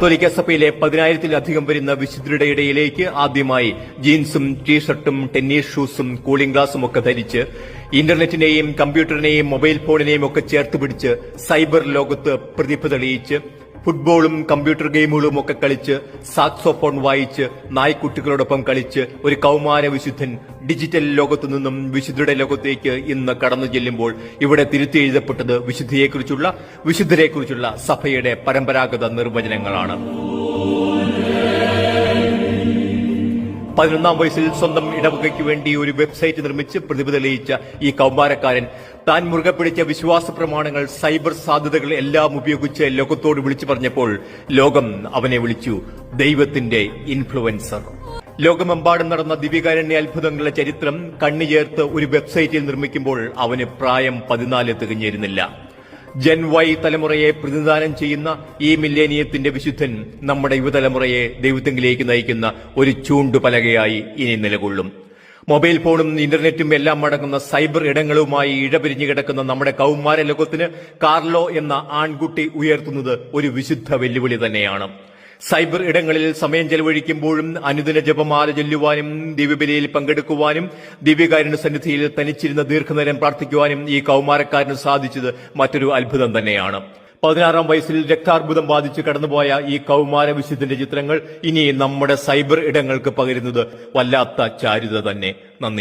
കത്തോലിക്ക സഭയിലെ 10,000-ലധികം വരുന്ന വിശുദ്ധരുടെ ഇടയിലേക്ക് ആദ്യമായി ജീൻസും ടീഷർട്ടും ടെന്നീസ് ഷൂസും കൂളിംഗ് ഗ്ലാസും ഒക്കെ ധരിച്ച് ഇന്റർനെറ്റിനെയും കമ്പ്യൂട്ടറിനെയും മൊബൈൽ ഫോണിനെയും ഒക്കെ ചേർത്ത് പിടിച്ച് സൈബർ ലോകത്ത് പ്രതിഭ തെളിയിച്ച് ഫുട്ബോളും കമ്പ്യൂട്ടർ ഗെയിമുകളും ഒക്കെ കളിച്ച് സാക്സോഫോൺ വായിച്ച് നായ്ക്കുട്ടികളോടൊപ്പം കളിച്ച് ഒരു കൗമാര വിശുദ്ധൻ ഡിജിറ്റൽ ലോകത്തു നിന്നും വിശുദ്ധരുടെ ലോകത്തേക്ക് ഇന്ന് കടന്നു ചെല്ലുമ്പോൾ ഇവിടെ തിരുത്തി എഴുതപ്പെട്ടത് വിശുദ്ധരെക്കുറിച്ചുള്ള സഭയുടെ പരമ്പരാഗത നിർവചനങ്ങളാണ്. 11-ാം വയസ്സിൽ സ്വന്തം ഇടവകയ്ക്ക് വേണ്ടി ഒരു വെബ്സൈറ്റ് നിർമ്മിച്ച് പ്രതിഭ തെളിയിച്ച ഈ കൗമാരക്കാരൻ താൻ മുറുകെ പിടിച്ച വിശ്വാസ പ്രമാണങ്ങൾ സൈബർ സാധ്യതകൾ എല്ലാം ഉപയോഗിച്ച് ലോകത്തോട് വിളിച്ചു പറഞ്ഞപ്പോൾ ലോകം അവനെ വിളിച്ചു ദൈവത്തിന്റെ ഇൻഫ്ലുവൻസർ. ലോകമെമ്പാടും നടന്ന ദിവ്യകാരുണ്യ അത്ഭുതങ്ങളുടെ ചരിത്രം കണ്ണുചേർത്ത് ഒരു വെബ്സൈറ്റിൽ നിർമ്മിക്കുമ്പോൾ അവന് പ്രായം 14 തികഞ്ഞിരുന്നില്ല. ജെൻ വൈ തലമുറയെ പ്രതിനിധാനം ചെയ്യുന്ന ഈ മില്ലേനിയത്തിന്റെ വിശുദ്ധൻ നമ്മുടെ യുവതലമുറയെ ദൈവത്തിലേക്ക് നയിക്കുന്ന ഒരു ചൂണ്ടുപലകയായി ഇനി നിലകൊള്ളും. മൊബൈൽ ഫോണും ഇന്റർനെറ്റും എല്ലാം അടങ്ങുന്ന സൈബർ ഇടങ്ങളുമായി ഇഴപിരിഞ്ഞു കിടക്കുന്ന നമ്മുടെ കൗമാര ലോകത്തിന് കാർലോ എന്ന ആൺകുട്ടി ഉയർത്തുന്നത് ഒരു വിശുദ്ധ വെല്ലുവിളി തന്നെയാണ്. സൈബർ ഇടങ്ങളിൽ സമയം ചെലവഴിക്കുമ്പോഴും അനുദിന ജപമാല ചൊല്ലുവാനും ദിവ്യബലിയിൽ പങ്കെടുക്കുവാനും ദിവ്യകാരുണ്യ സന്നിധിയിൽ തനിച്ചിരുന്ന ദീർഘനേരം പ്രാർത്ഥിക്കുവാനും ഈ കൗമാരക്കാരന് സാധിച്ചത് മറ്റൊരു അത്ഭുതം തന്നെയാണ്. 16-ാം വയസ്സിൽ രക്താർബുദം ബാധിച്ച് കടന്നുപോയ ഈ കൗമാര വിശുദ്ധന്റെ ചിത്രങ്ങൾ ഇനി നമ്മുടെ സൈബർ ഇടങ്ങൾക്ക് പകരുന്നത് വല്ലാത്ത ചാരുത തന്നെ. നന്ദി.